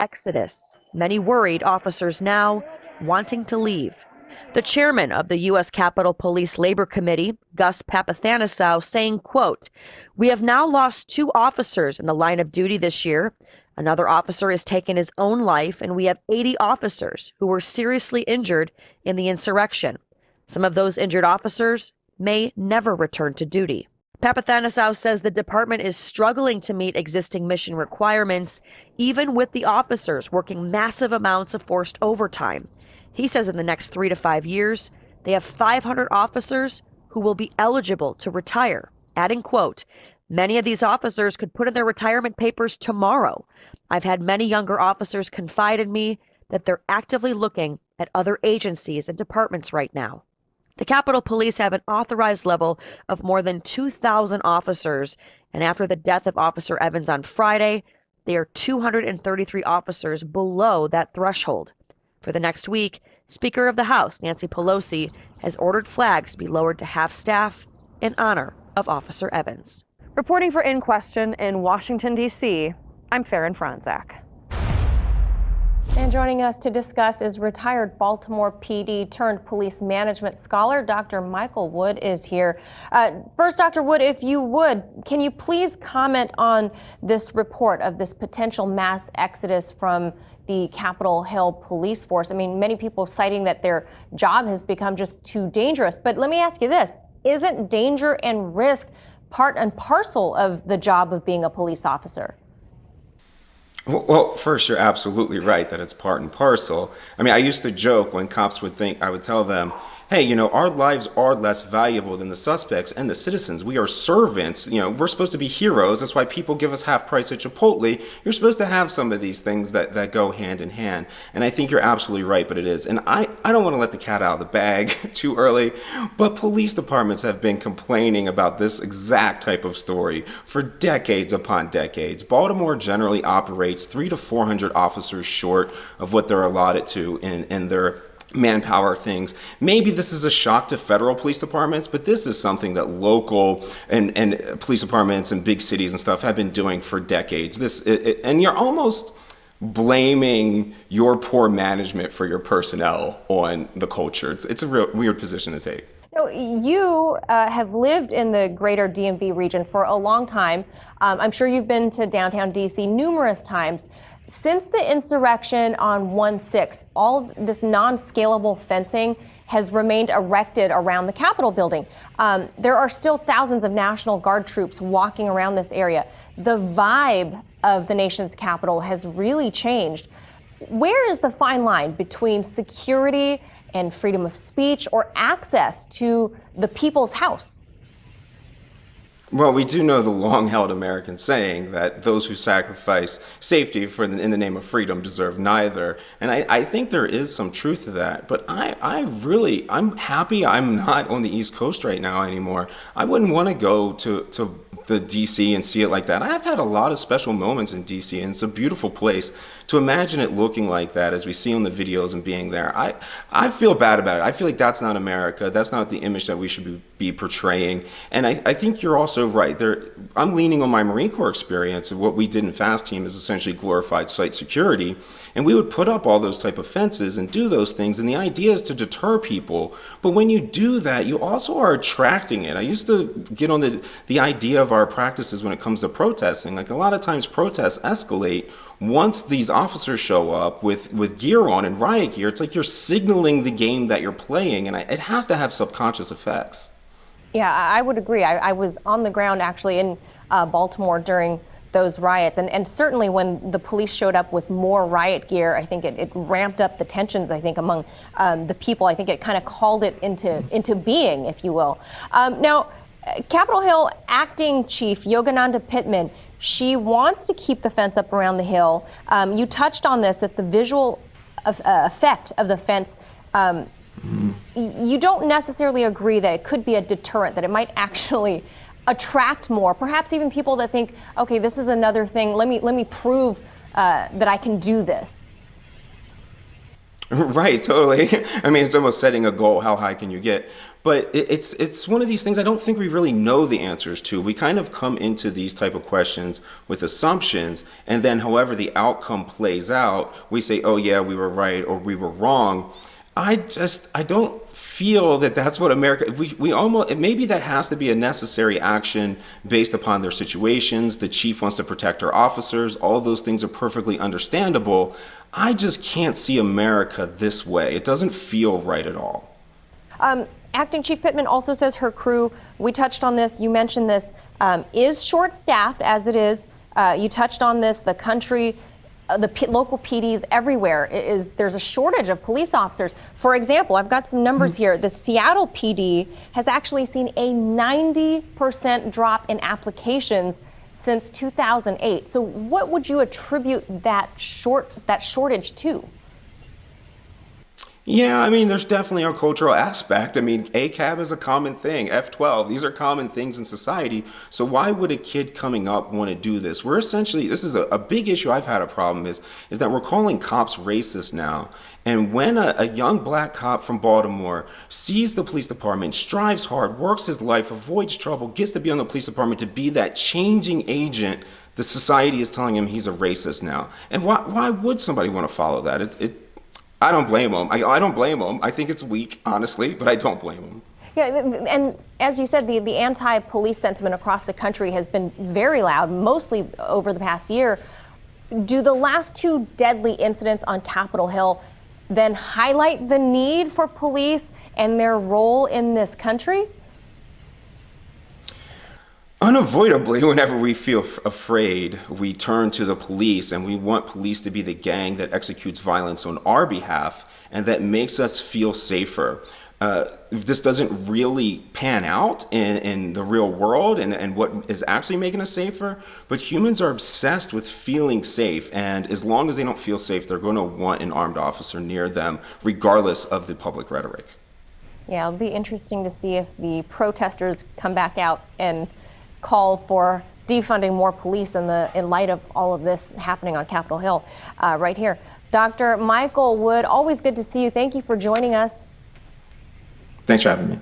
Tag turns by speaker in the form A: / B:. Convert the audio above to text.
A: exodus. Many worried officers now wanting to leave. The chairman of the U.S. Capitol Police Labor Committee, Gus Papathanasow, saying, quote, "We have now lost 2 officers in the line of duty this year. Another officer has taken his own life, and we have 80 officers who were seriously injured in the insurrection. Some of those injured officers may never return to duty." Papathanasow says the department is struggling to meet existing mission requirements, even with the officers working massive amounts of forced overtime. He says in the next 3 to 5 years, they have 500 officers who will be eligible to retire, adding, quote, "Many of these officers could put in their retirement papers tomorrow. I've had many younger officers confide in me that they're actively looking at other agencies and departments right now." The Capitol Police have an authorized level of more than 2,000 officers, and after the death of Officer Evans on Friday, they are 233 officers below that threshold. For the next week, Speaker of the House Nancy Pelosi has ordered flags be lowered to half staff in honor of Officer Evans. Reporting for In Question in Washington, D.C., I'm Farron Franzak.
B: And joining us to discuss is retired Baltimore PD turned police management scholar, Dr. Michael Wood is here. First, Dr. Wood, if you would, can you please comment on this report of this potential mass exodus from the Capitol Hill police force? I mean, many people citing that their job has become just too dangerous. But let me ask you this. Isn't danger and risk part and parcel of the job of being a police officer?
C: Well, first, you're absolutely right that it's part and parcel. I mean, I used to joke when cops would think, I would tell them, hey, you know, our lives are less valuable than the suspects and the citizens. We are servants. You know, we're supposed to be heroes. That's why people give us half price at Chipotle. You're supposed to have some of these things that go hand in hand. And I think you're absolutely right, but it is. And I don't want to let the cat out of the bag too early, but police departments have been complaining about this exact type of story for decades upon decades. Baltimore generally operates 300 to 400 officers short of what they're allotted to in their manpower things. Maybe this is a shock to federal police departments, but this is something that local and police departments in big cities and stuff have been doing for decades. And you're almost blaming your poor management for your personnel on the culture. It's a real weird position to take.
B: Now, you have lived in the greater DMV region for a long time. I'm sure you've been to downtown DC numerous times. Since the insurrection on 1/6, all this non-scalable fencing has remained erected around the Capitol building. There are still thousands of National Guard troops walking around this area. The vibe of the nation's capital has really changed. Where is the fine line between security and freedom of speech or access to the people's house?
C: Well, we do know the long-held American saying that those who sacrifice safety in the name of freedom deserve neither. And I think there is some truth to that. But I'm happy I'm not on the East Coast right now anymore. I wouldn't want to go to the DC and see it like that. I've had a lot of special moments in DC, and it's a beautiful place. To imagine it looking like that as we see on the videos and being there, I feel bad about it. I feel like that's not America. That's not the image that we should be portraying. And I think you're also right. I'm leaning on my Marine Corps experience, and what we did in Fast Team is essentially glorified site security. And we would put up all those type of fences and do those things, and the idea is to deter people. But when you do that, you also are attracting it. I used to get on the idea of our practices when it comes to protesting. Like, a lot of times protests escalate once these officers show up with gear on and riot gear. It's like you're signaling the game that you're playing, and it has to have subconscious effects.
B: Yeah, I would agree. I was on the ground actually in Baltimore during those riots, and certainly when the police showed up with more riot gear, I think it ramped up the tensions, I think, among the people. I think it kind of called it into being, if you will. Now, Capitol Hill Acting Chief Yogananda Pittman, she wants to keep the fence up around the hill. You touched on this, that the visual effect of the fence, you don't necessarily agree that it could be a deterrent, that it might actually attract more, perhaps even people that think, okay, this is another thing, let me prove that I can do this.
C: Right, totally. I mean, it's almost setting a goal. How high can you get? But it's one of these things I don't think we really know the answers to. We kind of come into these type of questions with assumptions, and then however the outcome plays out, we say, oh yeah, we were right or we were wrong. I don't feel that that's what America, we almost, maybe that has to be a necessary action based upon their situations. The chief wants to protect our officers. All those things are perfectly understandable. I just can't see America this way. It doesn't feel right at all.
B: Acting Chief Pittman also says her crew, we touched on this, you mentioned this, is short-staffed as it is. You touched on this, the country, local PDs everywhere, there's a shortage of police officers. For example, I've got some numbers here. The Seattle PD has actually seen a 90% drop in applications since 2008. So what would you attribute that shortage to?
C: Yeah, I mean, there's definitely a cultural aspect. I mean, ACAB is a common thing. F-12, these are common things in society. So why would a kid coming up want to do this? We're essentially, this is a big issue I've had a problem is that we're calling cops racist now. And when a young black cop from Baltimore sees the police department, strives hard, works his life, avoids trouble, gets to be on the police department to be that changing agent, the society is telling him he's a racist now. And why would somebody want to follow that? I don't blame them. I don't blame them. I think it's weak, honestly, but I don't blame them.
B: Yeah, and as you said, the anti-police sentiment across the country has been very loud, mostly over the past year. Do the last two deadly incidents on Capitol Hill then highlight the need for police and their role in this country?
C: Unavoidably, whenever we feel afraid, we turn to the police, and we want police to be the gang that executes violence on our behalf and that makes us feel safer. This doesn't really pan out in the real world and what is actually making us safer, but humans are obsessed with feeling safe, and as long as they don't feel safe, they're going to want an armed officer near them, regardless of the public rhetoric.
B: Yeah, it'll be interesting to see if the protesters come back out and call for defunding more police in light of all of this happening on Capitol Hill right here. Dr. Michael Wood, always good to see you. Thank you for joining us.
C: Thanks for having me.